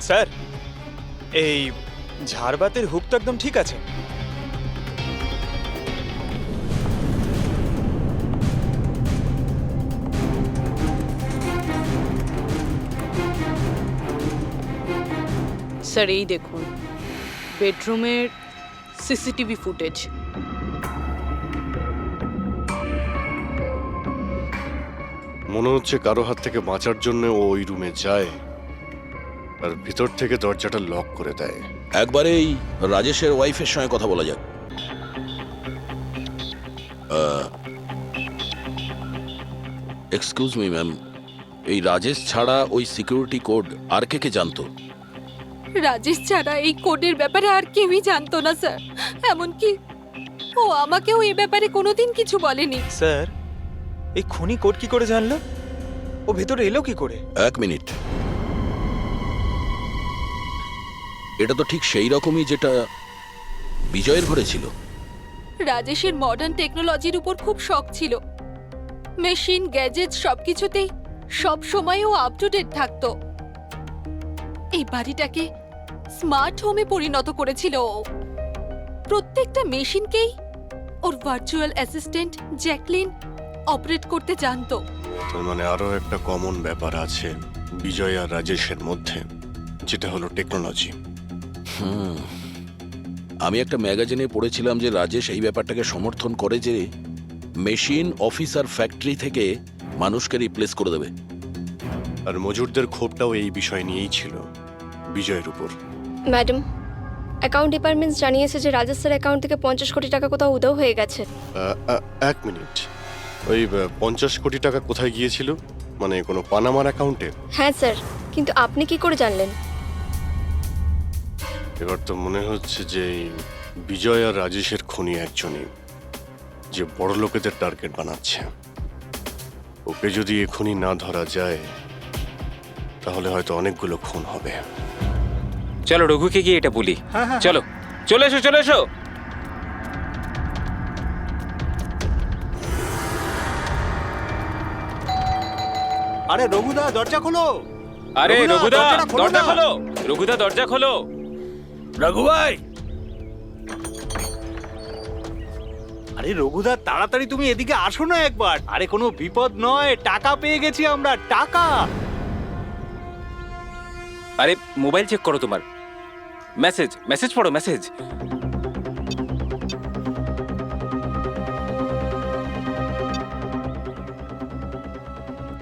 Sir, এই ঝাড়বাতির hook তো একদম ঠিক আছে। স্যার এই দেখুন বেডরুমের সিসিটিভি ফুটেজ। মনে হচ্ছে কারো হাত থেকে বাঁচার জন্য ও ওই রুমে যায় আর ভিতর থেকে দরজাটা লক করে দেয়। একবারে এই রাজেশের ওয়াইফের সঙ্গে কথা বলা যাক। এক্সকিউজ মি ম্যাম, এই রাজেশ ছাড়া ওই সিকিউরিটি কোড আর কে কে জানতো? রাজেশ ছাড়া এই কোডের ব্যাপারে আর কেউই জানতো না স্যার। এমনকি ও আমাকেও এই ব্যাপারে কোনোদিন কিছু বলেনি। স্যার, এই খুনি কোড কি করে জানলো? ও ভেতরে এলো কি করে? এক মিনিট, এটা তো ঠিক সেই রকমই যেটা বিজয়ের ঘরে ছিল। রাজেশের মডার্ন টেকনোলজির উপর খুব শখ ছিল। মেশিন, গ্যাজেট সবকিছুতেই সব সময় ও আপ টু ডেট থাকতো। এই বাড়িটাকে স্মার্ট হোমে পরিণত করেছিল ও। প্রত্যেকটা মেশিনকেই ওর ভার্চুয়াল অ্যাসিস্ট্যান্ট জ্যাকলিন অপারেট করতে জানতো। তার মানে আরো একটা কমন ব্যাপার আছে বিজয় আর রাজেশের মধ্যে, যেটা হলো টেকনোলজি। আমি একটা ম্যাগাজিনে পড়েছিলাম যে রাজেশ এই ব্যাপারটাকে সমর্থন করে যে মেশিন, অফিস আর ফ্যাক্টরি থেকে মানুষকে রিপ্লেস করে দেবে। আর মজুরদের ক্ষোভটাও এই বিষয় নিয়েই ছিল, বিজয়ের উপর। ম্যাডাম, অ্যাকাউন্ট ডিপার্টমেন্ট জানিয়েছে যে রাজেশ স্যার অ্যাকাউন্ট থেকে 50 কোটি টাকা কোথাও উধাও হয়ে গেছে। এক মিনিট, ওই 50 কোটি টাকা কোথায় গিয়েছিল? মানে কোনো পানামার অ্যাকাউন্টে? হ্যাঁ স্যার, কিন্তু আপনি কি করে জানলেন? এবার তো মনে হচ্ছে যে এই বিজয় আর রাজেশের খুনি একজনই, যে বড় লোকেদের টার্গেট বানাচ্ছে। ওকে যদি এখনই না ধরা যায় তাহলে হয়তো অনেকগুলো খুন হবে। চলো রঘুকে গিয়ে এটা বলি। চলো, চলে এসো, চলে এসো। আরে রঘুদা, দরজা খোলো। আরে রঘুদা, রঘুদা, দরজাটা খোলো দরজা না। খোলো। রঘুদা, দরজা খোলো। রঘু ভাই, আরে রঘুদা, তাড়াতাড়ি তুমি এদিকে আসো না একবার। আরে কোনো বিপদ নয়, টাকা পেয়ে গেছি আমরা, টাকা। আরে মোবাইল চেক করো তোমার। মেসেজ মেসেজ পড়ো, মেসেজ।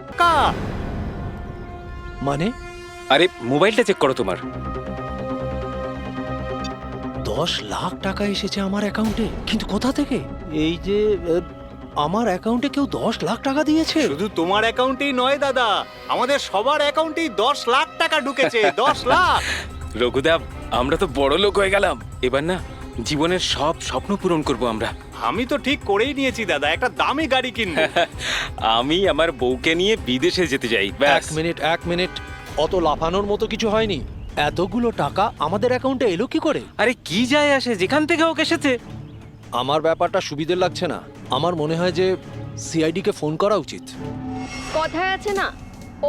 টাকা মানে আরে মোবাইলটা চেক করো তোমার। 10 লাখ টাকা এসেছে আমার অ্যাকাউন্টে, কিন্তু কোথা থেকে? এই যে আমার অ্যাকাউন্টে কেউ 10 লাখ টাকা দিয়েছে? শুধু তোমার অ্যাকাউন্টেই নয় দাদা, আমাদের সবার অ্যাকাউন্টেই 10 লাখ টাকা ঢুকেছে। 10 লাখ। রঘুদা, আমরা তো বড় লোক হয়ে গেলাম। এবার না জীবনের সব স্বপ্ন পূরণ করব আমরা। আমি তো ঠিক করেই নিয়েছি দাদা, একটা দামি গাড়ি কিনবো। আমি আমার বউকে নিয়ে বিদেশে যেতে চাই, ব্যাস। এক মিনিট, অত লাফানোর মতো কিছু হয়নি। এতগুলো টাকা আমাদের অ্যাকাউন্টে এলো কি করে? আরে কি যায় আসে, যেখান থেকে হোক এসেছে। আমার ব্যাপারটা সুবিধের লাগছে না। আমার মনে হয় যে সিআইডি কে ফোন করা উচিত। কথায় আছে না,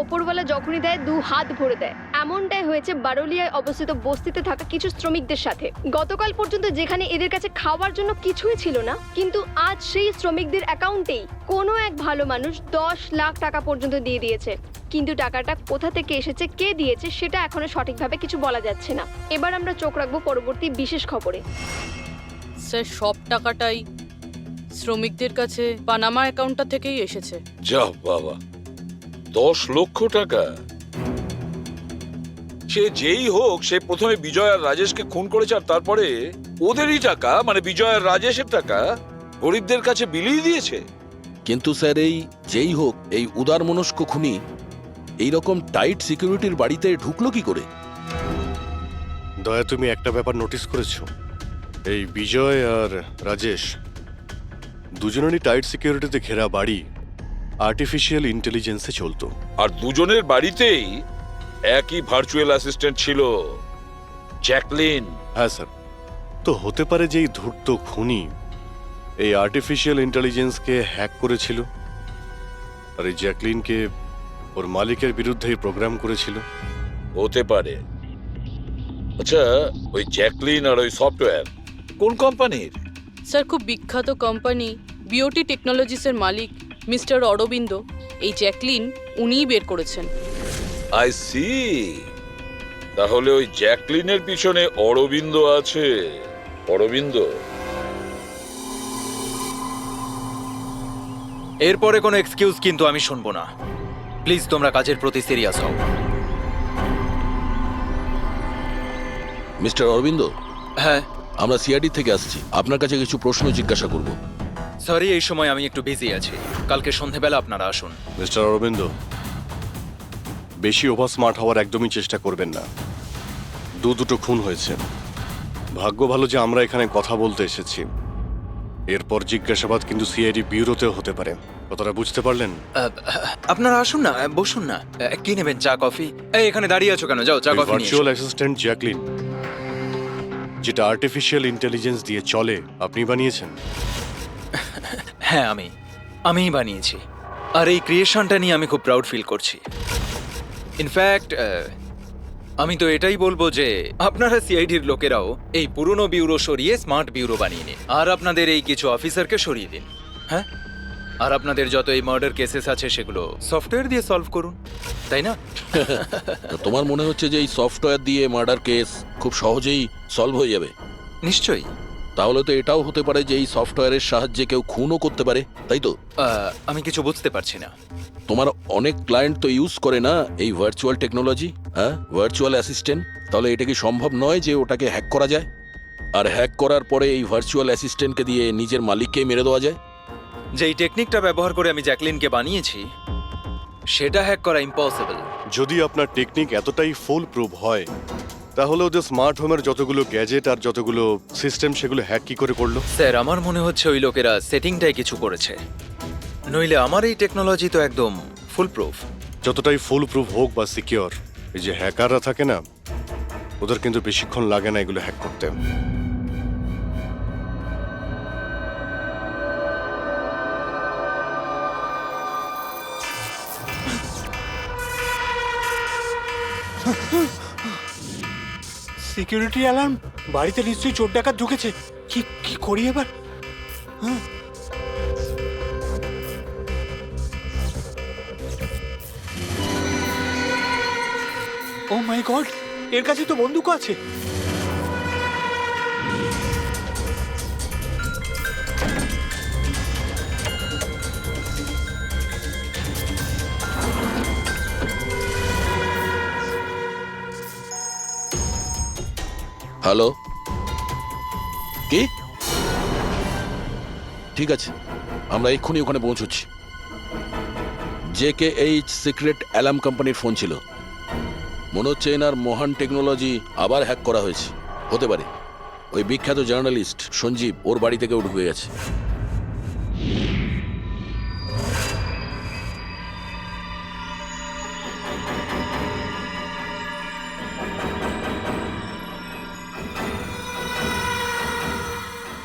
ওপরওয়ালা যখনই দেয় 2 হাত ভরে দেয়। এমনটাই হয়েছে বারোলিয়ায় অবস্থিত বস্তিতে থাকা কিছু শ্রমিকদের সাথে। গতকাল পর্যন্ত যেখানে এদের কাছে খাওয়ার জন্য কিছুই ছিল না, কিন্তু আজ সেই শ্রমিকদের অ্যাকাউন্টেই কোনো এক ভালো মানুষ 10 লাখ টাকা পর্যন্ত দিয়ে দিয়েছে। কিন্তু টাকাটা কোথা থেকে এসেছে, কে দিয়েছে, সেটা এখনো সঠিকভাবে কিছু বলা যাচ্ছে না। এবার আমরা চোখ রাখবো পরবর্তী বিশেষ খবরে। স্যার সব টাকাটাই শ্রমিকদের কাছে পানামা অ্যাকাউন্টটা থেকেই এসেছে। যা বাবা, 10 লক্ষ টাকা! সে যেই হোক, সে প্রথমে বিজয় আর রাজেশকে খুন করেছে, আর তারপরে ওদেরই টাকা, মানে বিজয় আর রাজেশের টাকা গরিবদের কাছে বিলিয়ে দিয়েছে। কিন্তু স্যার, এই যেই হোক, এই উদার মনস্ক খুনি এইরকম টাইট সিকিউরিটির বাড়িতে ঢুকলো কি করে? দয়া, তুমি একটা ব্যাপার নোটিস করেছো? এই বিজয় আর রাজেশ দুজনেরই টাইট সিকিউরিটিতে ঘেরা বাড়ি আর্টিফিশিয়াল ইন্টেলিজেন্সে চলতো। আর দুজনের বাড়িতেই একই ভার্চুয়াল অ্যাসিস্ট্যান্ট ছিল, জ্যাকলিন। হ্যাঁ স্যার, তো হতে পারে যে এই ধূর্ত খুনি এই আর্টিফিশিয়াল ইন্টেলিজেন্সকে হ্যাক করেছিল আর এই জ্যাকলিনকে ওর মালিকের বিরুদ্ধে প্রোগ্রাম করেছিল। হতে পারে, আচ্ছা, ওই জ্যাকলিন আর ওই সফটওয়্যার কোন কোম্পানির? স্যার খুব বিখ্যাত কোম্পানি বিওটি টেকনোলজিসের মালিক মিস্টার অরবিন্দ, এই জ্যাকলিন উনিই বের করেছেন। I see. তাহলে ওই জ্যাকলিনের পিছনে অরবিন্দ আছে। অরবিন্দ এরপরে কোনো এক্সকিউজ কিন্তু আমি শুনবো না। প্লিজ তোমরা কাজের প্রতি সিরিয়াস হও। মিস্টার অরবিন্দ, হ্যাঁ আমরা সিআইডি থেকে আসছি, আপনার কাছে কিছু প্রশ্ন জিজ্ঞাসা করব। সরি, এই সময় আমি একটু বিজি আছি, কালকে সন্ধেবেলা আপনারা আসুন। মিস্টার অরবিন্দ, বেশি ওভার স্মার্ট হওয়ার একদমই চেষ্টা করবেন না। দুটো খুন হয়েছে, ভাগ্য ভালো যে আমরা এখানে কথা বলতে এসেছি। এরপর জিজ্ঞাসাবাদ কিন্তু সিআইডি ব্যুরোতেও হতে পারে, কথাটা বুঝতে পারলেন? আপনারা আসুন না, বসুন না। কি নেবেন, চা কফি? এই এখানে দাঁড়িয়ে আছো কেন? যাও চা কফি নিয়ে ভার্চুয়াল এসো। অ্যাসিস্ট্যান্ট জ্যাকলিন, যেটা আর্টিফিশিয়াল ইন্টেলিজেন্স দিয়ে চলে, আপনি বানিয়েছেন? হ্যাঁ, আমিই বানিয়েছি। আর এই ক্রিয়েশনটা নিয়ে আমি খুব প্রাউড ফিল করছি। ইনফ্যাক্ট আমি তো এটাই বলবো যে আপনারা সিআইডির লোকেরাও এই পুরনো ব্যুরো সরিয়ে স্মার্ট ব্যুরো বানিয়ে নিন, আর আপনাদের এই কিছু অফিসারকে সরিয়ে দিন। হ্যাঁ, আর আপনাদের যত এই মার্ডার কেসেস আছে সেগুলো সফটওয়্যার দিয়ে সলভ করুন, তাই না? তোমার মনে হচ্ছে যে এই সফটওয়্যার দিয়ে মার্ডার কেস খুব সহজেই সলভ হয়ে যাবে? নিশ্চয়ই। তাহলে তো এটাও হতে পারে যে এই সফটওয়্যারের সাহায্যে কেউ খুনও করতে পারে, তাই তো? আমি কিছু বুঝতে পারছি না। তোমার অনেক ক্লায়েন্ট তো ইউজ করে না এই ভার্চুয়াল টেকনোলজি, হ্যাঁ, ভার্চুয়াল অ্যাসিস্ট্যান্ট। তাহলে এটা কি সম্ভব নয় যে ওটাকে হ্যাক করা যায়, আর হ্যাক করার পরে এই ভার্চুয়াল অ্যাসিস্ট্যান্টকে দিয়ে নিজের মালিককেই মেরে দেওয়া যায়? যেই টেকনিকটা ব্যবহার করে আমি জ্যাকলিনকে বানিয়েছি সেটা হ্যাক করা ইম্পসিবল। যদি আপনার টেকনিক এতটাই ফুল প্রুফ হয়, তাহলে ওদের স্মার্ট হোমের যতগুলো গ্যাজেট আর যতগুলো সিস্টেম, সেগুলো হ্যাক কি করে করলো? স্যার, আমার মনে হচ্ছে ওই লোকেরা সেটিংটাই কিছু করেছে, নইলে আমার এই টেকনোলজি তো একদম ফুল প্রুফ। যতটাই ফুল প্রুফ হোক বা সিকিওর, এই যে হ্যাকাররা থাকে না, ওদের কিন্তু বেশিক্ষণ লাগে না এগুলো হ্যাক করতে। Security alarm! বাড়িতে নিশ্চয়ই চোর ডাকাত ঢুকেছে। কি করি এবার? ও মাই গড, এর কাছে তো বন্দুক আছে। হ্যালো, কি? ঠিক আছে, আমরা এক্ষুনি ওখানে পৌঁছচ্ছি। JKH সিক্রেট অ্যালার্ম কোম্পানির ফোন ছিল। মনে হচ্ছে এনার মহান টেকনোলজি আবার হ্যাক করা হয়েছে। হতে পারে ওই বিখ্যাত জার্নালিস্ট সঞ্জীব ওর বাড়ি থেকেও ঢুকে গেছে।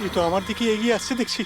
এ তো আমার দিকে এগিয়ে আসছে দেখছি।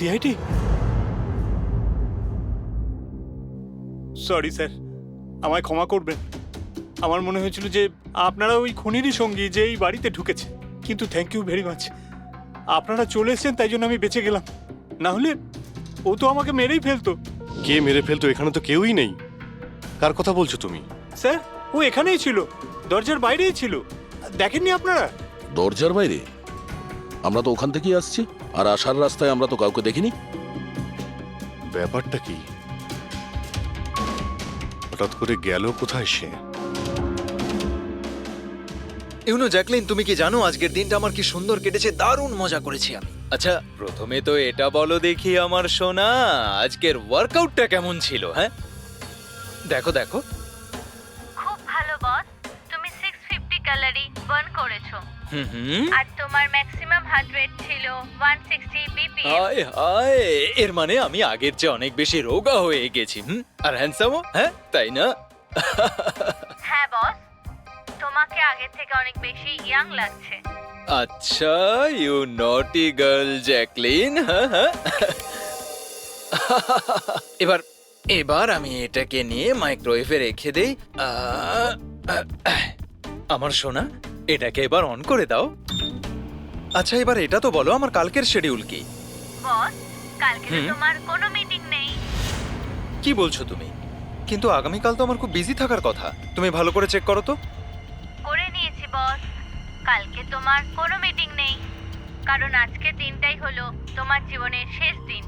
সিআইডি? সরি স্যার, আমায় ক্ষমা করবেন। আমার মনে হয়েছিল যে আপনারা ওই খুনিরই সঙ্গী যে এই বাড়িতে ঢুকেছে, কিন্তু থ্যাংক ইউ ভেরি মাচ। আপনারা চলে এসেছেন, তাই জন্য আমি বেঁচে গেলাম। না হলে ও তো আমাকে মেরেই ফেলতো। কে মেরে ফেলতো? এখানে তো কেউই নেই। কার কথা বলছো তুমি? স্যার, ও এখানেই ছিল, দরজার বাইরেই ছিল। দেখেননি আপনারা? দরজার বাইরে? আমরা তো ওখান থেকেই আসছি, আর আসার রাস্তায় আমরা তো কাউকে দেখিনি। ব্যাপারটা কি? হঠাৎ করে গেল কোথায় সে? ইউনো জ্যাকলিন, তুমি কি জানো আজকের দিনটা আমার কি সুন্দর কেটেছে? দারুণ মজা করেছি আমি। আচ্ছা, প্রথমে তো এটা বলো দেখি আমার সোনা, আজকের ওয়ার্কআউটটা কেমন ছিল? হ্যাঁ, দেখো দেখো। খুব ভালো বস, তুমি 650 ক্যালোরি বার্ন করেছো হুম। আর তোমার ম্যাক্সিমাম হার্ট রেট ছিল 160 বিপিএম। হায় হায়, এর মানে আমি আগের চেয়ে অনেক বেশি রোগা হয়ে গেছি। আর হ্যান্ডসামও, হ্যাঁ তাই না? হ্যাঁ বস, তোমাকে আগের থেকে অনেক বেশি ইয়াং লাগছে। আচ্ছা, ইউ নটি গার্ল জ্যাকলিন। হ্যাঁ। এবার এবার আমি এটাকে নিয়ে মাইক্রোওয়েভে রেখে দেই। আমার সোনা, এটাকে এবার অন করে দাও। আচ্ছা, এবার এটা তো বলো আমার কালকের শিডিউল কি? বস, কালকে তো তোমার কোনো মিটিং নেই। কি বলছো তুমি? কিন্তু আগামীকাল তো আমার খুব বিজি থাকার কথা। তুমি ভালো করে চেক করো তো। করে নিয়েছি বস, কালকে তোমার কোনো মিটিং নেই, কারণ আজকের দিনটাই হলো তোমার জীবনের শেষ দিন।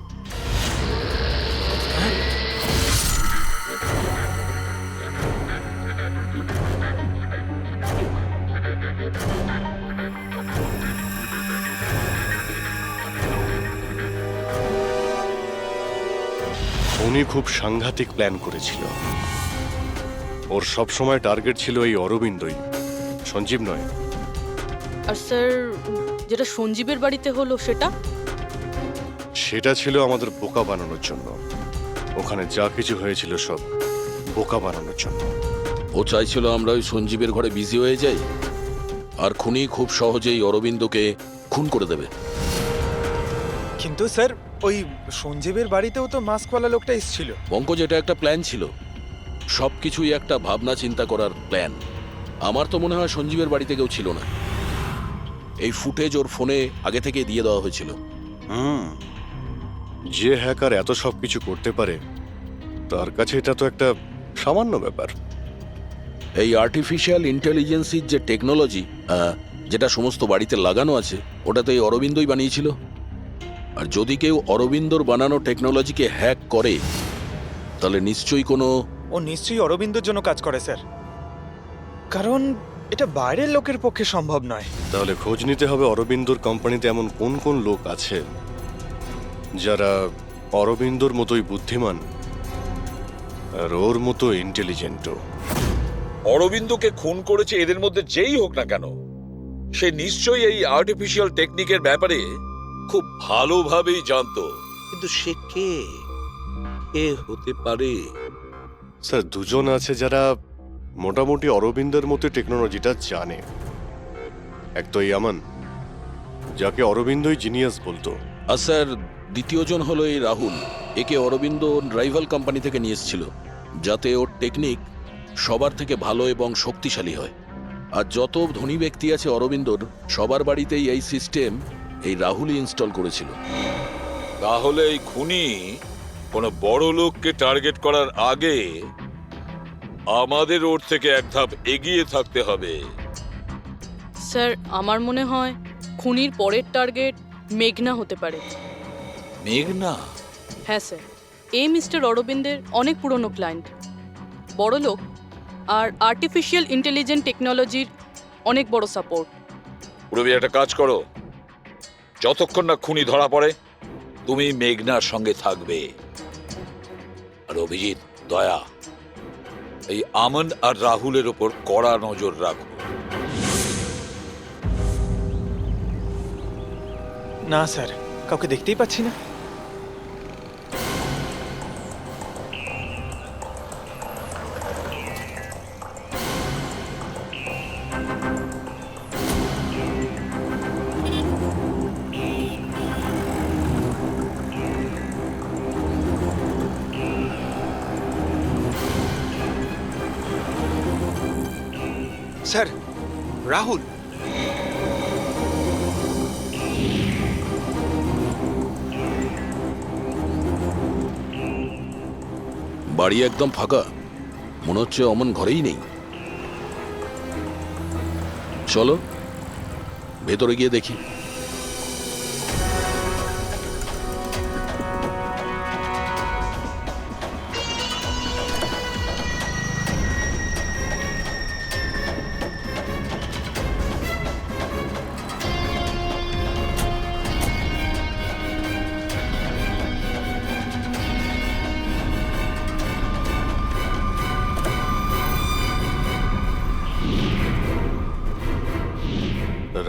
উনি খুব সাংঘাতিক প্ল্যান করেছিল। ওর সব সময় টার্গেট ছিল এই অরবিন্দই, সঞ্জীব নয়। আর স্যার, যেটা সঞ্জীবের বাড়িতে হলো সেটা? সেটা ছিল আমাদের বোকা বানানোর জন্য। ওখানে যা কিছু হয়েছিল সব বোকা বানানোর জন্য। ও চাইছিল আমরা ওই সঞ্জীবের ঘরে বিজি হয়ে যাই, আর খুনি খুব সহজেই অরবিন্দকে খুন করে দেবে। কিন্তু স্যার, ওই সঞ্জীবের বাড়িতেও তো মাস্কওয়ালা লোকটা এসেছিল। পঙ্কজ, এটা একটা প্ল্যান ছিল, সবকিছুই একটা ভাবনা চিন্তা করার প্ল্যান। আমার তো মনে হয় সঞ্জীবের বাড়িতে কেউ ছিল না। এই ফুটেজ ওর ফোনে আগে থেকে দিয়ে দেওয়া হয়েছিল। যে হ্যাকার এত সব কিছু করতে পারে, তার কাছে এটা তো একটা সামান্য ব্যাপার। এই আর্টিফিশিয়াল ইন্টেলিজেন্সির যে টেকনোলজি, যেটা সমস্ত বাড়িতে লাগানো আছে, ওটা তো এই অরবিন্দই বানিয়েছিল। আর যদি কেউ অরবিন্দর বানানো টেকনোলজিকে হ্যাক করে, তাহলে নিশ্চয়ই কোনো... ও নিশ্চয়ই অরবিন্দর জন্য কাজ করে স্যার, কারণ এটা বাইরের লোকের পক্ষে সম্ভব নয়। তাহলে খোঁজ নিতে হবে অরবিন্দর কোম্পানিতে এমন কোন কোন লোক আছে যারা অরবিন্দর মতোই বুদ্ধিমান আর ওর মতো ইন্টেলিজেন্টও। অরবিন্দকে খুন করেছে এদের মধ্যে যেই হোক না কেন, সে নিশ্চয়ই এই আর্টিফিশিয়াল টেকনিকের ব্যাপারে খুব ভালোভাবেই জানতো। কিন্তু সে কে হতে পারে? স্যার, দুজন আছে যারা মোটামুটি অরবিন্দের মতো টেকনোলজিটা জানে। এক তো ইয়ামান, যাকে অরবিন্দই জিনিয়াস বলতো। আর স্যার, দ্বিতীয়জন হলো এই রাহুল। একে অরবিন্দ রাইভাল কোম্পানি থেকে নিয়ে এসেছিল, যাতে ওর টেকনিক সবার থেকে ভালো এবং শক্তিশালী হয়। আর যত ধনী ব্যক্তি আছে অরবিন্দর, সবার বাড়িতেই এই সিস্টেম এই রাহুলই ইনস্টল করেছিল। তাহলে এই খুনি কোনো বড় লোককে টার্গেট করার আগে আমাদের ওর থেকে এক ধাপ এগিয়ে থাকতে হবে। স্যার, আমার মনে হয় খুনির পরের টার্গেট মেঘনা হতে পারে। মেঘনা? হ্যাঁ স্যার, এই মিস্টার অরবিন্দের অনেক পুরনো ক্লায়েন্ট, বড় লোক, আর আর্টিফিশিয়াল ইন্টেলিজেন্ট টেকনোলজির অনেক বড় সাপোর্ট। পুরবি, একটা কাজ করো, যতক্ষণ না খুনি ধরা পড়ে তুমি মেঘনার সঙ্গে থাকবে। আর অভিজিৎ, দয়া, এই আমন আর রাহুলের ওপর কড়া নজর রাখো। না স্যার, কাউকে দেখতেই পাচ্ছি না। স্যার, রাহুল। বাড়ি একদম ফাঁকা, মনে হচ্ছে অমন ঘরেই নেই। চলো ভেতরে গিয়ে দেখি।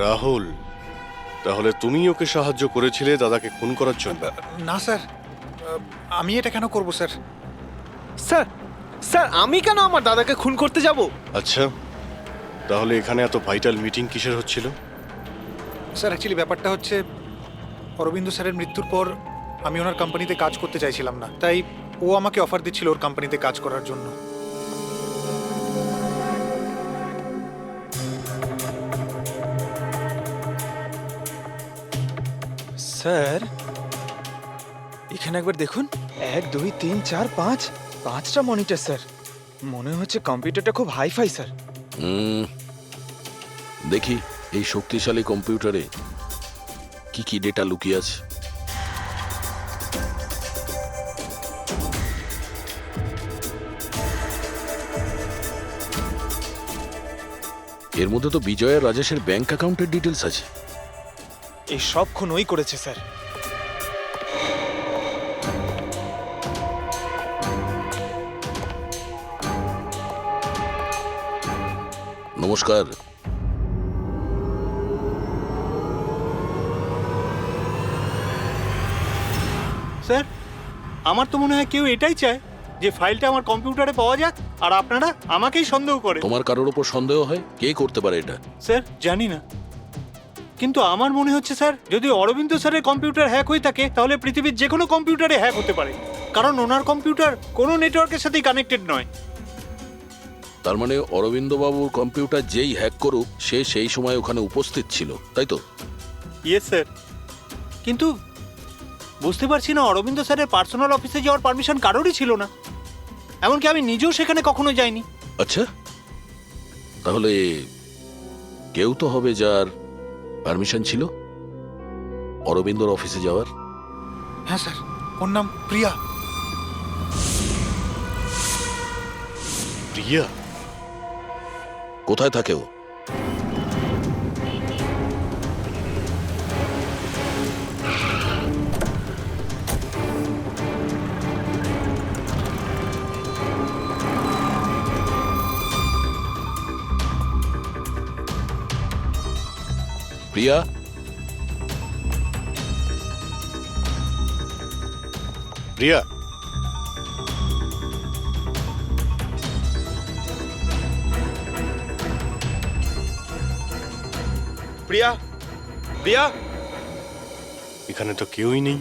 রাহুল, তাহলে তুমি ওকে সাহায্য করেছিলে দাদাকে খুন করার জন্য? না স্যার, আমি এটা কেন করব স্যার? স্যার স্যার আমি কেন আমার দাদাকে খুন করতে যাব? আচ্ছা, তাহলে এখানে এত ভাইটাল মিটিং কিসের হচ্ছিল? স্যার অ্যাকচুয়ালি ব্যাপারটা হচ্ছে, অরবিন্দ স্যারের মৃত্যুর পর আমি ওনার কোম্পানিতে কাজ করতে চাইছিলাম না, তাই ও আমাকে অফার দিচ্ছিল ওর কোম্পানিতে কাজ করার জন্য। স্যার এখানে একবার দেখুন, 1 2 3 4 5 5টা মনিটর স্যার। মনে হচ্ছে কম্পিউটারটা খুব হাইফাই স্যার। দেখি এই শক্তিশালী কম্পিউটারে কি কি ডেটা লুকিয়ে আছে। এর মধ্যে তো বিজয় আর রাজেশের ব্যাংক অ্যাকাউন্টের ডিটেলস আছে। এই সব খুন ওই করেছে স্যার। নমস্কার। স্যার, আমার তো মনে হয় কেউ এটাই চায় যে ফাইলটা আমার কম্পিউটারে পাওয়া যাক, আর আপনারা আমাকেই সন্দেহ করে। তোমার কারোর ওপর সন্দেহ হয়? কে করতে পারে এটা? স্যার জানি না, কিন্তু আমার মনে হচ্ছে স্যার, যদি অরবিন্দ স্যারের কম্পিউটার হ্যাক হয়ে থাকে তাহলে পৃথিবীর যে কোনো কম্পিউটারে হ্যাক হতে পারে, কারণ ওনার কম্পিউটার কোনো নেটওয়ার্কের সাথেই কানেক্টেড নয়। তার মানে অরবিন্দ বাবুর কম্পিউটার যেই হ্যাক করুক সে সেই সময় ওখানে উপস্থিত ছিল, তাই তো? ইয়েস স্যার, কিন্তু বুঝতে পারছি না, অরবিন্দ স্যারের পার্সোনাল অফিসে যাওয়ার পারমিশন কারোরই ছিল না, এমনকি আমি নিজেও সেখানে কখনো যাইনি। আচ্ছা, তাহলে কেউ তো হবে যার পারমিশন ছিল অরবিন্দর অফিসে যাওয়ার। হ্যাঁ স্যার, ওর নাম প্রিয়া। প্রিয়া? কোথায় থাকে ও? প্রিয়া? প্রিয়া? প্রিয়া? প্রিয়া? এখানে তো কেউই নেই।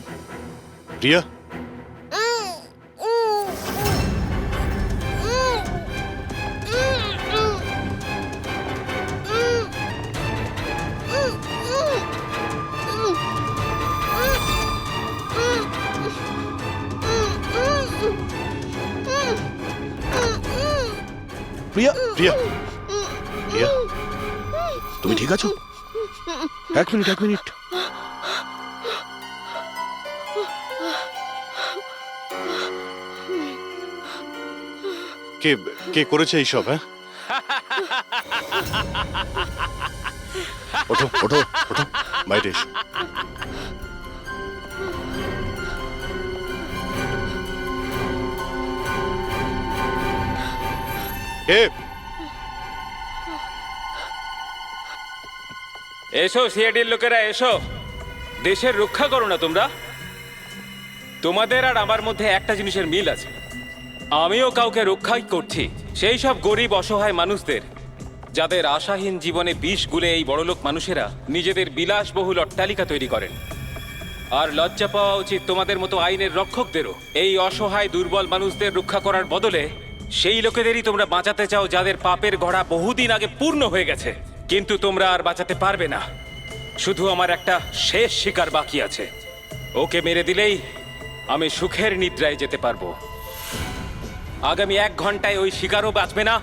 প্রিয়া? প্রিয়া? প্রিয়া? প্রিয়া? তুমি ঠিক আছো? এক মিনিট। কে কে করেছে এইসব? হ্যাঁ, ওঠো ওঠো ওঠো, বাইরে এসো। কে? এসো সিআইডির লোকেরা, এসো। দেশের রক্ষা করো না তোমরা? তোমাদের আর আমার মধ্যে একটা জিনিসের মিল আছে, আমিও কাউকে রক্ষাই করছি, সেই সব গরিব অসহায় মানুষদের যাদের আশাহীন জীবনে বিষ গুলে এই বড়লোক মানুষেরা নিজেদের বিলাসবহুল অট্টালিকা তৈরি করেন। আর লজ্জা পাওয়া উচিত তোমাদের মতো আইনের রক্ষকদেরও, এই অসহায় দুর্বল মানুষদের রক্ষা করার বদলে সেই লোকেদেরই তোমরা বাঁচাতে চাও যাদের পাপের ঘোড়া বহুদিন আগে পূর্ণ হয়ে গেছে। কিন্তু তোমরা আর বাঁচাতে পারবে না। শুধু আমার একটা শেষ শিকার বাকি আছে, ওকে মেরে দিলেই আমি সুখের নিদ্রায় যেতে পারবো। আগামী 1 ঘন্টায় ওই শিকারও বাঁচবে না,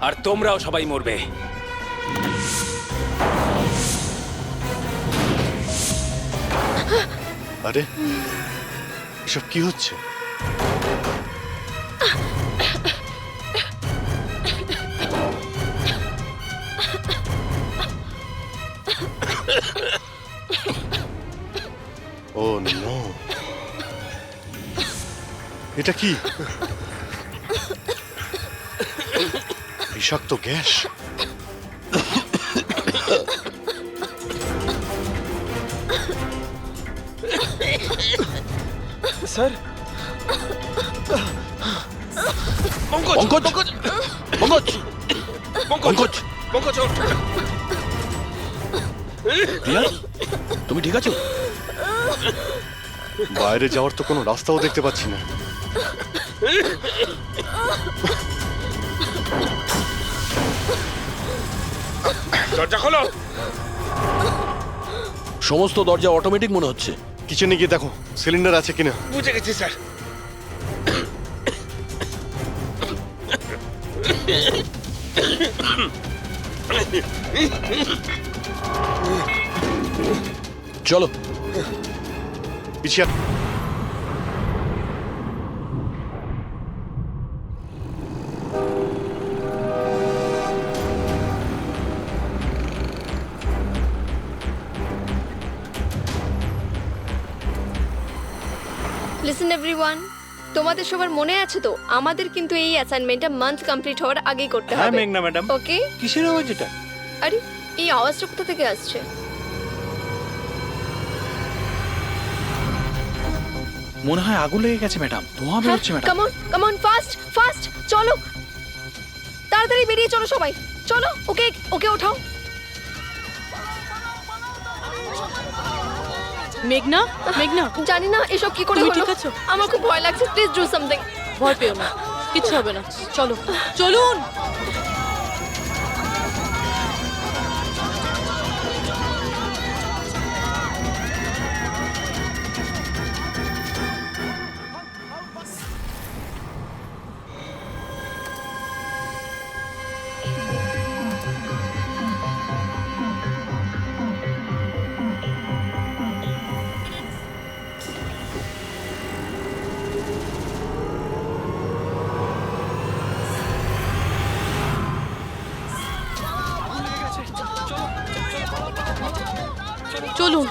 আর তোমরাও সবাই মরবে। আরে এসব কি হচ্ছে? ও নো, এটা কি? বিষাক্ত গ্যাস। স্যার পঙ্কজ পঙ্কজ পঙ্কজ পঙ্কজ পঙ্কজ ওঠ। প্রিয়া, তুমি ঠিক আছো? বাইরে যাওয়ার তো কোনো রাস্তাও দেখতে পাচ্ছি না। দরজা খোলো। সমস্ত দরজা অটোমেটিক মনে হচ্ছে। কিচেনে গিয়ে দেখো সিলিন্ডার আছে কিনা। বুঝে গেছি স্যার। চলো পিছিয়ে। লিসেন এভরিওয়ান, তোমাদের সবার মনে আছে তো আমাদের কিন্তু এই অ্যাসাইনমেন্টটা মান্থ কমপ্লিট হওয়ার আগেই করতে হ্যাঁ হবে। মেঘনা ম্যাডাম। ওকে? কিসের আওয়াজ এটা? আরে এই আওয়াজটা কোথা থেকে আসছে? মনে হয় আগুন লেগে গেছে ম্যাডাম, ধোঁয়া বেরোচ্ছে madam. Come on fast fast, চলো তাড়াতাড়ি বেরিয়ে চলো সবাই, চলো। ওকে ওকে ওঠাও। মেঘনা, মেঘনা, জানি না এসব কি করে তুমি হলো। ঠিক আছো? আমার খুব ভয় লাগছে, প্লিজ ডু সামথিং। ভয় পেও না, কিচ্ছু হবে না, চলো চলুন। চলুন।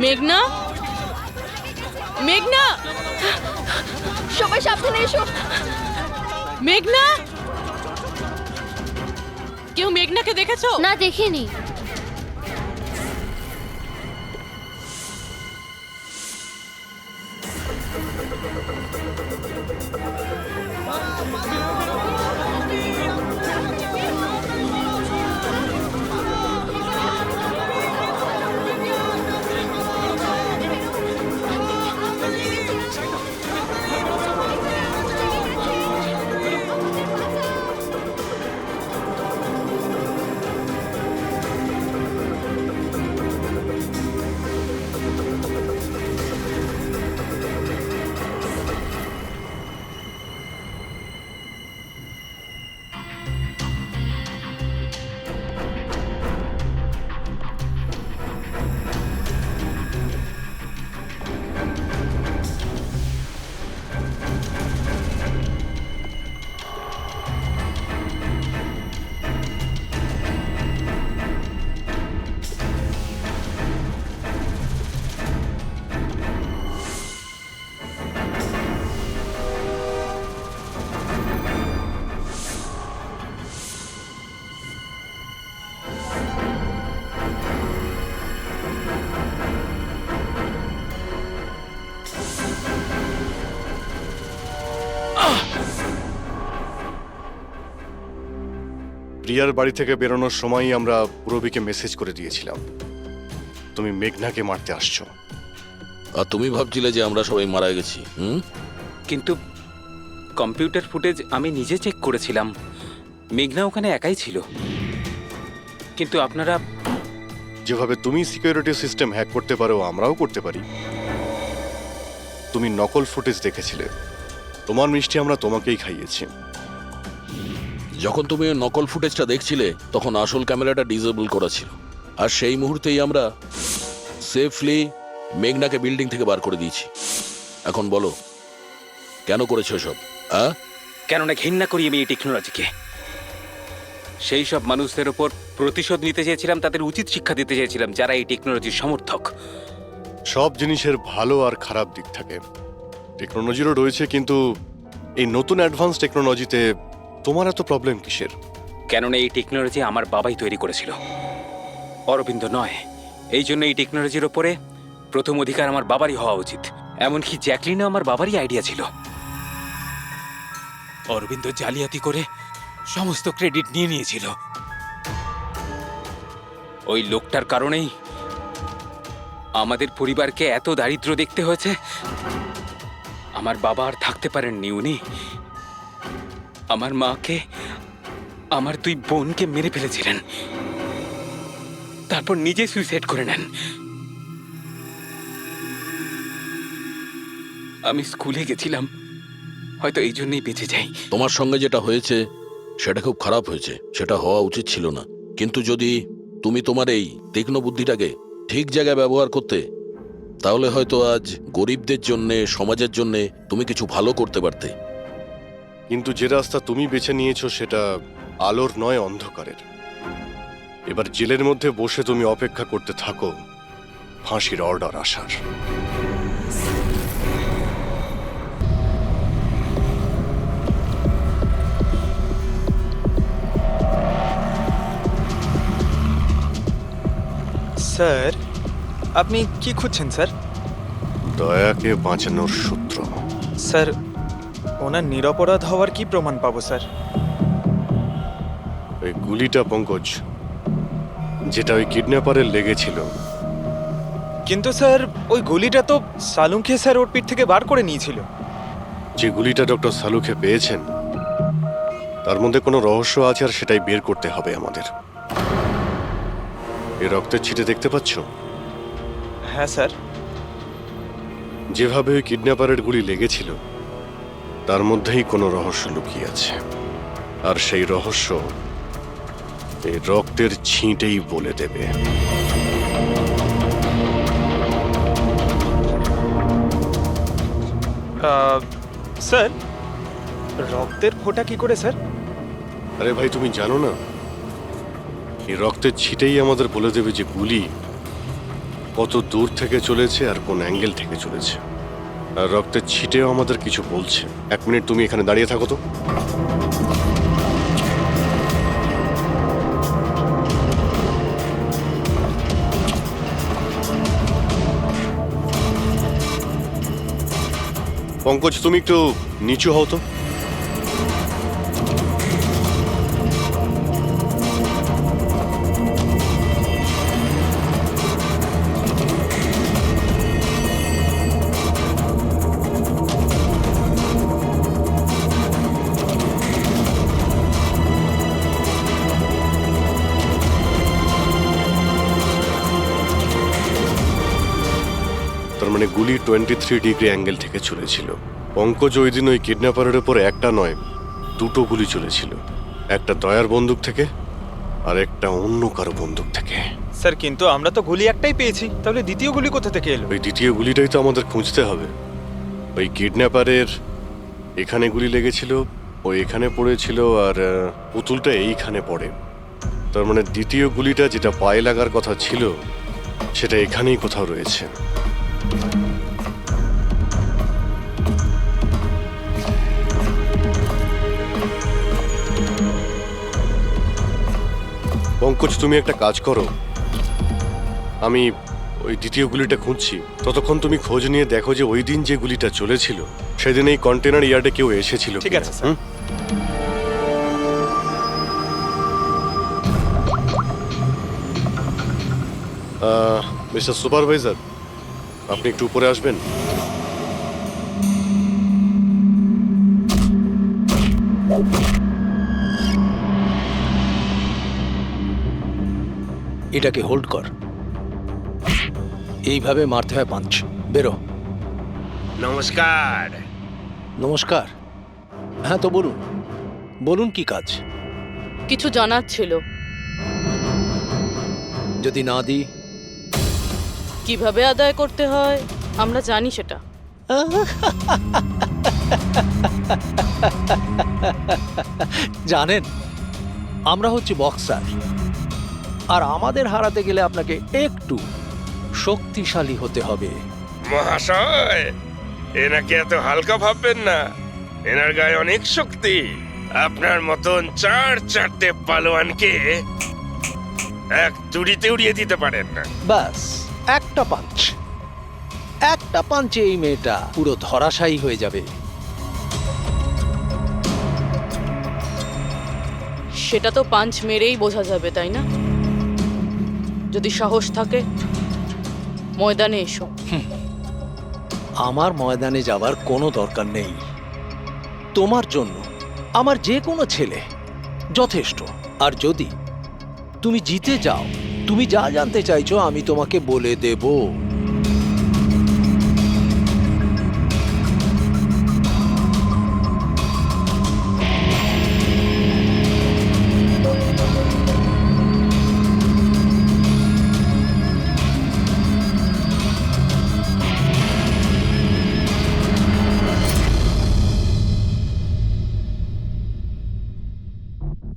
মেঘনা, মেঘনা, সবাই সাবধানে এসো। মেঘনা, কেউ মেঘনাকে দেখেছো? না, দেখিনি। প্রিয়ার বাড়ি থেকে বেরোনোর সময়ই আমরা পুরবীকে মেসেজ করে দিয়েছিলাম তুমি মেঘনাকে মারতে আসছো। আর তুমি ভাবছিলে যে আমরা সবাই মারা গেছি? কিন্তু কম্পিউটার ফুটেজ আমি নিজে চেক করেছিলাম, মেঘনা ওখানে একাই ছিল। কিন্তু আপনারা যেভাবে তুমি সিকিউরিটি সিস্টেম হ্যাক করতে পারো আমরাও করতে পারি। তুমি নকল ফুটেজ দেখেছিলে, তোমার মিষ্টি আমরা তোমাকেই খাইয়েছি। যখন তুমি ওই নকল ফুটেজটা দেখছিলে তখন আসল ক্যামেরাটা ডিসেবল করা ছিল, আর সেই মুহূর্তেই আমরা সেফলি মেঘনাকে বিল্ডিং থেকে বার করে দিয়েছি। এখন বলো কেন করেছো সব? কেননা ঘৃণা করি আমি এই টেকনোলজিকে। সেই সব মানুষদের ওপর প্রতিশোধ নিতে চেয়েছিলাম, তাদের উচিত শিক্ষা দিতে চেয়েছিলাম যারা এই টেকনোলজির সমর্থক। সব জিনিসের ভালো আর খারাপ দিক থাকে, টেকনোলজিরও রয়েছে, কিন্তু এই নতুন অ্যাডভান্স টেকনোলজিতে তোমার এত প্রবলেম কিসের? কেননা এই টেকনোলজি আমার বাবাই তৈরি করেছিল, অরবিন্দ নয়। এই জন্য এই টেকনোলজির ওপরে প্রথম অধিকার আমার বাবারই হওয়া উচিত। এমনকি জ্যাকলিনও আমার বাবারই আইডিয়া ছিল। অরবিন্দ জালিয়াতি করে সমস্ত ক্রেডিট নিয়ে নিয়েছিল। ওই লোকটার কারণেই আমাদের পরিবারকে এত দারিদ্র দেখতে হয়েছে। আমার বাবা আর থাকতে পারেননি, উনি আমার মাকে, আমার 2 বোনকে মেরে ফেলেছিলেন, তারপর নিজে সুইসাইড করে নেন। আমি স্কুলে গেছিলাম, হয়তো এই জন্যই বেঁচে যাই। তোমার সঙ্গে যেটা হয়েছে সেটা খুব খারাপ হয়েছে, সেটা হওয়া উচিত ছিল না। কিন্তু যদি তুমি তোমার এই তীক্ষ্ণ বুদ্ধিটাকে ঠিক জায়গায় ব্যবহার করতে, তাহলে হয়তো আজ গরিবদের জন্যে, সমাজের জন্যে তুমি কিছু ভালো করতে পারতে। কিন্তু যে রাস্তা তুমি বেছে নিয়েছো সেটা আলোর নয়, অন্ধকারের। এবার জেলের মধ্যে বসে তুমি অপেক্ষা করতে থাকো ফাঁসির অর্ডার আসার। স্যার, আপনি কি খুঁজছেন স্যার? দয়াকে বাঁচানোর সূত্র। স্যার, ওনার নিরপরাধ হওয়ার কি প্রমাণ পাবো স্যার? ওই গুলিটা পঙ্কজ, যেটা ওই কিডন্যাপারের লেগেছিল। কিন্তু স্যার, ওই গুলিটা তো সালুঙ্কে স্যার ওর পিঠ থেকে বার করে নিয়েছিল। যে গুলিটা ডক্টর সালুখে পেয়েছেন তার মধ্যে কোনো রহস্য আছে, আর সেটাই বের করতে হবে আমাদের। এই রক্তের ছিটে দেখতে পাচ্ছ? হ্যাঁ স্যার। যেভাবে ওই কিডন্যাপারের গুলি লেগেছিল তার মধ্যেই কোনো রহস্য লুকিয়ে আছে, আর সেই রহস্য এই রক্তের ছিটেই বলে দেবে। স্যার, রক্তের ফোঁটা কি করে স্যার? আরে ভাই, তুমি জানো না, এই রক্তের ছিটেই আমাদের বলে দেবে যে গুলি কত দূর থেকে চলেছে আর কোন অ্যাঙ্গেল থেকে চলেছে। আর রক্তের ছিটেও আমাদের কিছু বলছে। 1 মিনিট তুমি এখানে দাঁড়িয়ে থাকো তো। পঙ্কজ, তুমি একটু নিচু হও তো। তার মানে গুলি 23 ডিগ্রি অ্যাঙ্গেল থেকে চলেছিল। পঙ্কজ ওই দিন ওই কিডন্যাপারের উপর একটা নয়, 2টো গুলি চলেছিল। একটা দয়ার বন্দুক থেকে আর একটা অন্য কারো বন্দুক থেকে। স্যার, কিন্তু আমরা তো গুলি একটাই পেয়েছি, তাহলে দ্বিতীয় গুলি কোথা থেকে এলো? ওই দ্বিতীয় গুলিটাই তো আমাদের খুঁজতে হবে। ওই কিডন্যাপারের এখানে গুলি লেগেছিল, ও এখানে পড়েছিল, আর পুতুলটা এইখানে পড়ে। তার মানে দ্বিতীয় গুলিটা যেটা পায়ে লাগার কথা ছিল সেটা এখানেই কোথাও রয়েছে। পঙ্কজ, তুমি একটা কাজ করো, আমি ওই দ্বিতীয় গুলিটা খুঁজছি, ততক্ষণ তুমি খোঁজ নিয়ে দেখো যে ওই দিন যে গুলিটা চলেছিল সেদিন এই কন্টেনার ইয়ার্ডে কেউ এসেছিল। ঠিক আছে স্যার। মিস্টার সুপারভাইজার, আপনি একটু উপরে আসবেন। এটাকে হোল্ড কর। এইভাবে মারতে হয় পাঁচ। বেরো। নমস্কার। নমস্কার। হ্যাঁ, তো বলুন, বলুন কি কাজ? কিছু জানার ছিল। যদি না দিই? কিভাবে আদায় করতে হয় আমরা জানি সেটা। জানেন, আমরা হচ্ছি বক্সার, আর আমাদের হারাতে গেলে আপনাকে একটু শক্তিশালী হতে হবে। মহাশয়, এনাকে এত হালকা ভাববেন না, এনার গায়ে অনেক শক্তি। আপনার মতন 4-4টে পালোয়ানকে এক তুড়িতে উড়িয়ে দিতে পারেন না। ব্যাস একটা পাঞ্চে এই মেয়েটা পুরো ধরাশায়ী হয়ে যাবে। সেটা তো পাঞ্চ মেরেই বোঝা যাবে, তাই না? যদি সাহস থাকে ময়দানে এসো। আমার ময়দানে যাবার কোনো দরকার নেই। তোমার জন্য আমার যে কোনো ছেলে যথেষ্ট। আর যদি তুমি জিতে যাও, তুমি যা জানতে চাইছো আমি তোমাকে বলে দেব।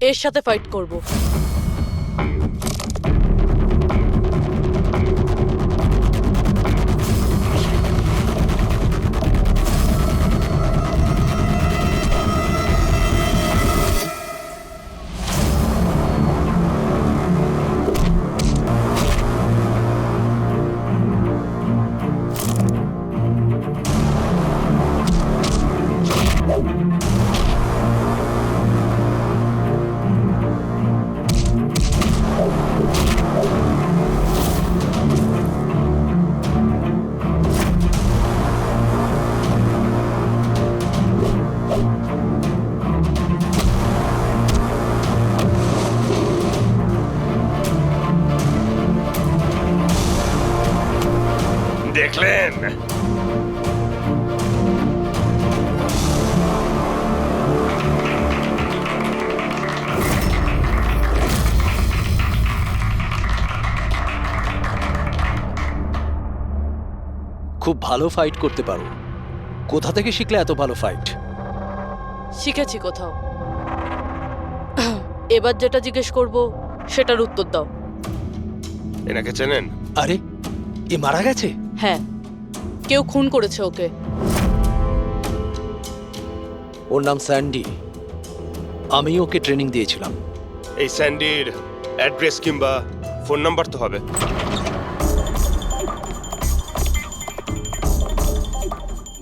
এর সাথে ফাইট করব। দেখলেন? খুব ভালো ফাইট করতে পারো। কোথা থেকে শিখলে এত ভালো ফাইট? শিখেছি কোথাও। এবার যেটা জিজ্ঞেস করব সেটার উত্তর দাও। এনাকে চেনেন? আরে এ মারা গেছে? হ্যাঁ, কেউ খুন করেছে ওকে। ওর নাম স্যান্ডি। আমি ওকে ট্রেনিং দিয়েছিলাম। এই স্যান্ডির অ্যাড্রেস কিংবা ফোন নাম্বার তো হবে।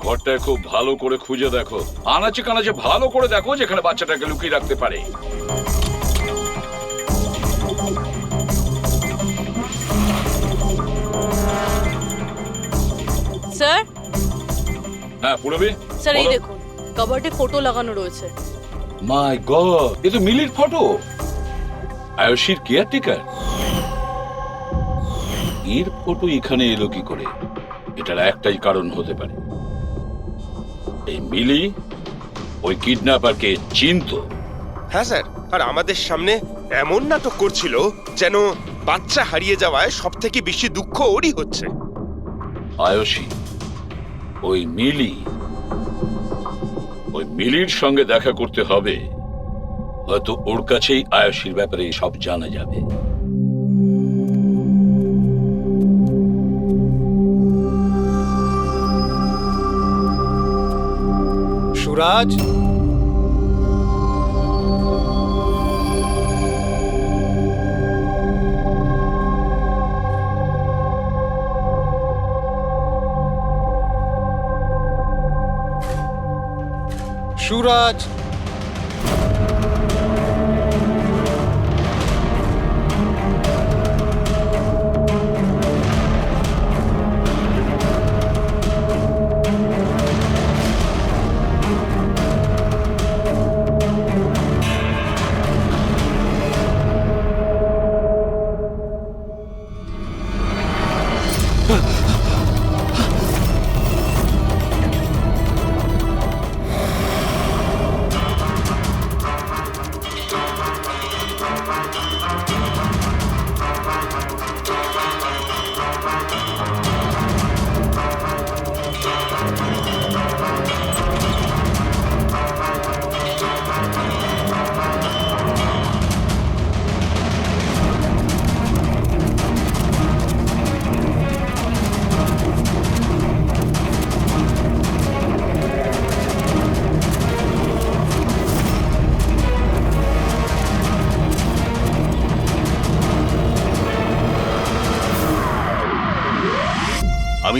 ঘরটায় খুব ভালো করে খুঁজে দেখো, আনাচে কানাচে ভালো করে দেখো যেখানে বাচ্চাটাকে লুকিয়ে রাখতে পারে। স্যার, হ্যাঁ পুরবি, স্যার এই দেখুন, কাবার্ডে ফটো লাগানো রয়েছে। মাই গড, এ তো মিলির ফটো। আয়ুষীর কেয়ারটেকার। এর ফটো এখানে এলো কি করে? এটার একটাই কারণ হতে পারে, এই মিলি ওই কিডন্যাপারকে চিনতো। হ্যাঁ স্যার, আর আমাদের সামনে এমন নাটক করছিল যেন বাচ্চা হারিয়ে যাওয়ায় সব থেকে বেশি দুঃখ ওরই হচ্ছে। আয়ুষী, ওই মিলির সঙ্গে দেখা করতে হবে। হয়তো ওর কাছেই আয়ুষীর ব্যাপারে সব জানা যাবে। সুরাজ, সুরাজ,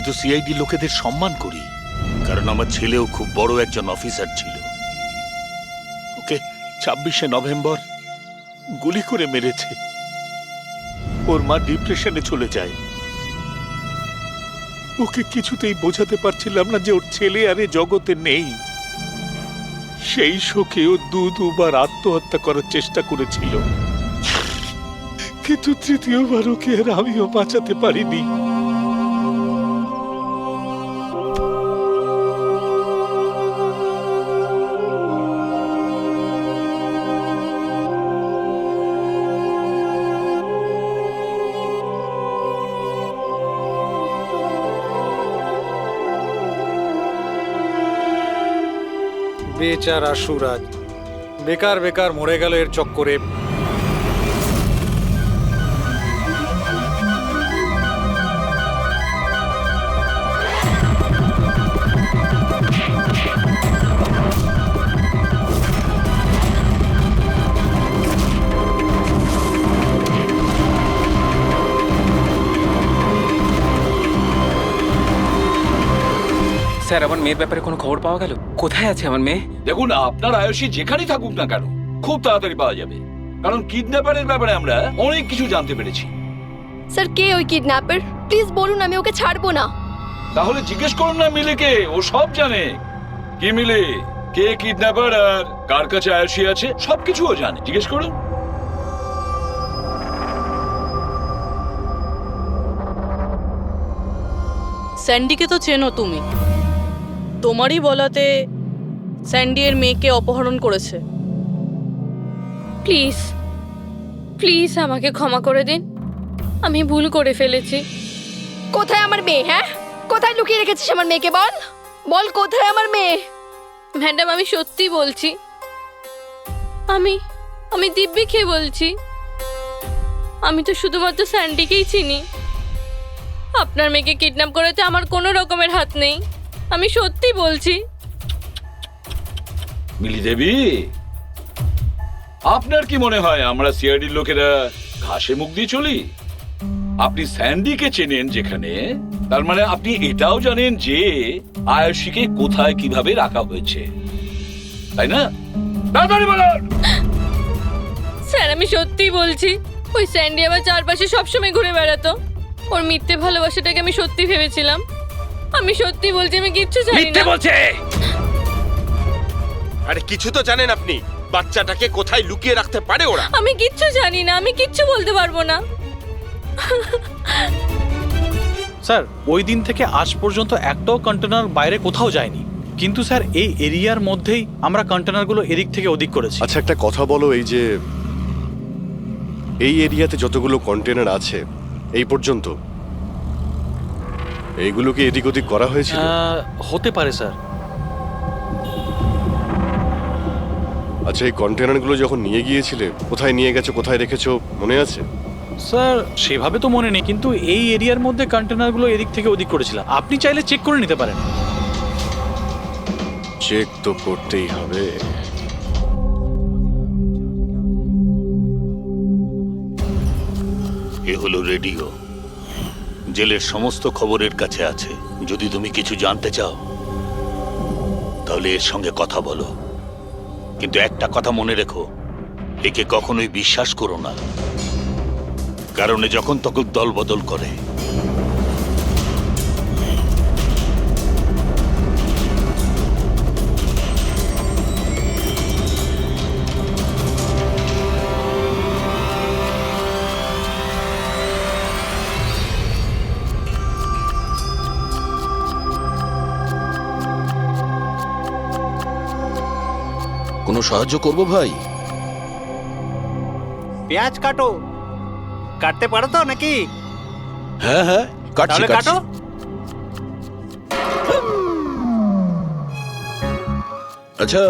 আমি তো সিআইডি লোকেদের সম্মান করি, কারণ আমার ছেলেও খুব বড় একজন অফিসার ছিল। ওকে 26শে নভেম্বর গুলি করে মেরেছে। ওর মা ডিপ্রেশনে চলে যায়। ওকে কিছুতেই বোঝাতে পারছিলাম না যে ওর ছেলে আর এ জগতে নেই। সেই শোকে ও দুবার আত্মহত্যা করার চেষ্টা করেছিল, কিন্তু তৃতীয়বার ওকে আর আমিও বাঁচাতে পারিনি। বেচারা সুরাজ বেকার বেকার মরে গেল এর চক্করে। স্যার, আমার মেয়ের ব্যাপারে কোনো খবর পাওয়া গেল? কোথায় আছে আমার মেয়ে? দেখুন, আপনার আয়ুষী যেখানেই থাকুক না কেন খুব তাড়াতাড়ি পাওয়া যাবে, কারণ কিডন্যাপারের ব্যাপারে আমরা অনেক কিছু জানতে পেরেছি। স্যার, কে ওই কিডন্যাপার? প্লিজ বলুন, আমি ওকে ছাড়বো না। তাহলে জিজ্ঞেস করুন না মিলেকে, ও সব জানে। কি মিলে, কে কিডন্যাপার আর কার কাছে আয়ুষী আছে সবকিছু ও জানে, জিজ্ঞেস করুন। স্যান্ডিকে তো চেনো তুমি, তোমারই বলাতে স্যান্ডি এর মেয়েকে অপহরণ করেছে। প্লিজ প্লিজ আমাকে ক্ষমা করে দিন, আমি ভুল করে ফেলেছি। কোথায় আমার মেয়ে? হ্যাঁ, কোথায় লুকিয়ে রেখেছিস আমার মেয়েকে? বল বল, কোথায় আমার মেয়ে? ম্যাডাম, আমি সত্যি বলছি, আমি আমি দিব্যিকে বলছি। আমি তো শুধুমাত্র স্যান্ডিকেই চিনি। আপনার মেয়েকে কিডন্যাপ করেতে আমার কোনো রকমের হাত নেই, আমি সত্যি বলছি। মিলি দেবী, আপনার কি মনে হয় আমরা সিআইডির লোকেরা ঘাসে মুখ দিয়ে চলি? আপনি স্যান্ডিকে চেনেন যেখানে, তার মানে আপনি এটাও জানেন যে আয়ুষীকে কোথায় কিভাবে রাখা হয়েছে, তাই না? তাড়াতাড়ি বলুন। স্যার, আমি সত্যি বলছি, ওই স্যান্ডি আমার চারপাশে সবসময় ঘুরে বেড়াতো। ওর মিথ্যে ভালোবাসাটাকে আমি সত্যি ভেবেছিলাম। আমি সত্যি বলছি, আমি কিচ্ছু জানি মিথ্যে না। বলছে। আরে কিছু তো জানেন আপনি, বাচ্চাটাকে কোথায় লুকিয়ে রাখতে পারে ওরা? আমি কিচ্ছু জানি না, আমি কিচ্ছু বলতে পারবো না। স্যার, ওই দিন থেকে আজ পর্যন্ত একটাও কন্টেনার বাইরে কোথাও যায়নি, কিন্তু স্যার এই এরিয়ার মধ্যেই আমরা কন্টেনারগুলো এদিক থেকে ওদিক করেছি। আচ্ছা একটা কথা বলো, এই যে এই এরিয়াতে যতগুলো কন্টেনার আছে এই পর্যন্ত, এইগুলোকে এদিক ওদিক করা হয়েছিল? হতে পারে স্যার। আচ্ছা এই কন্টেনারগুলো যখন নিয়ে গিয়েছিলে কোথায় নিয়ে গেছো, কোথায় রেখেছো মনে আছে? স্যার সেভাবে তো মনে নেই, কিন্তু এই এরিয়ার মধ্যে কন্টেনারগুলো এদিক থেকে ওদিক করেছিলাম। আপনি চাইলে চেক করে নিতে পারেন। চেক তো করতেই হবে। এ হলো রেডিও, জেলের সমস্ত খবরের কাছে আছে। যদি তুমি কিছু জানতে চাও তাহলে এর সঙ্গে কথা বলো, কিন্তু একটা কথা মনে রেখো, একে কখনোই বিশ্বাস করো না, কারণ এ যখন তখন দল বদল করে। কোনো সাহায্য করবো ভাই? পেঁয়াজ কাটো, কাটতে পারো তো নাকি? হ্যাঁ হ্যাঁ, কাটছি কাটছি। আচ্ছা,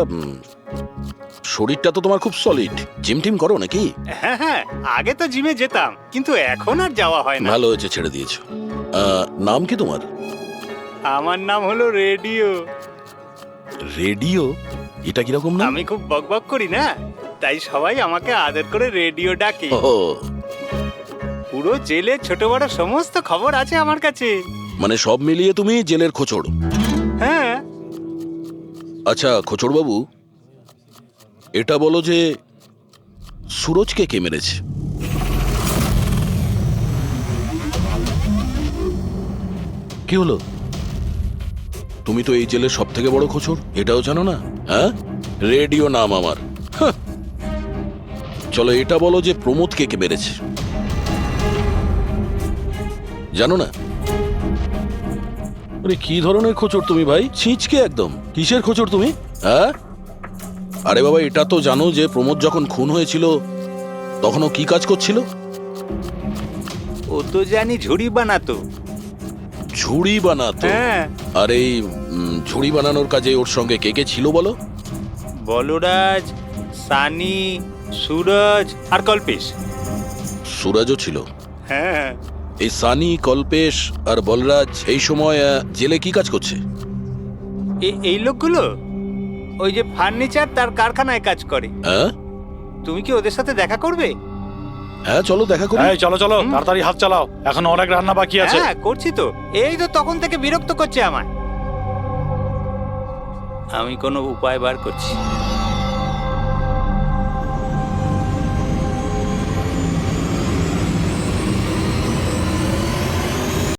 শরীরটা তো তোমার খুব সলিড, জিম টিম করো নাকি? হ্যাঁ হ্যাঁ, আগে তো জিমে যেতাম, কিন্তু এখন আর যাওয়া হয় না। ভালো হয়েছে ছেড়ে দিয়েছো। নাম কি তোমার? আমার নাম হলো রেডিও। রেডিও? এটা কিরকম নাম? আমি খুব বকবক করি না, তাই সবাই আমাকে আদর করে রেডিও ডাকে। ও, পুরো জেলে ছোট বড় সমস্ত খবর আছে আমার কাছে। মানে সব মিলিয়ে তুমি জেলের খোঁচড়। হ্যাঁ, আচ্ছা খোঁচড় বাবু, এটা বলো যে সুরজকে কে মেরেছে? কি হলো? তুমি তো এই জেলের সব থেকে বড় খোঁচড়, এটাও জানো না? হ্যাঁ, রেডিও নাম আমার। হাহ। চলো এটা বলো যে প্রমোদকে কে মেরেছে, জানো না? আরে কি ধরনের খোঁচড় তুমি ভাই, ছিঁচকে একদম। কিসের খোঁচড় তুমি? হ্যাঁ, আরে বাবা এটা তো জানো যে প্রমোদ যখন খুন হয়েছিল তখন ও কি কাজ করছিল? ও তো জানি ঝুড়ি বানাতো। ঝুড়ি বানাতো? হ্যাঁ, আর এই ঝুড়ি বানানোর কাজে ওর সঙ্গে কে কে ছিল বলো? বলরাজ, সানি, সুরজ আর কল্পেশ। সুরজও ছিল? হ্যাঁ, এই সানি, কল্পেশ আর বলরাজ এই সময় জেলে কি কাজ করছে? এই লোকগুলো ওই যে ফার্নিচার তার কারখানায় কাজ করে। হ্যাঁ, তুমি কি ওদের সাথে দেখা করবে? হ্যাঁ চলো দেখা করি। চলো চলো, তাড়াতাড়ি হাত চালাও, এখন অনেক রান্না বাকি আছে। হ্যাঁ করছি তো, এই তো তখন থেকে বিরক্ত করছে আমায়। আমি কোনো উপায় বার করছি।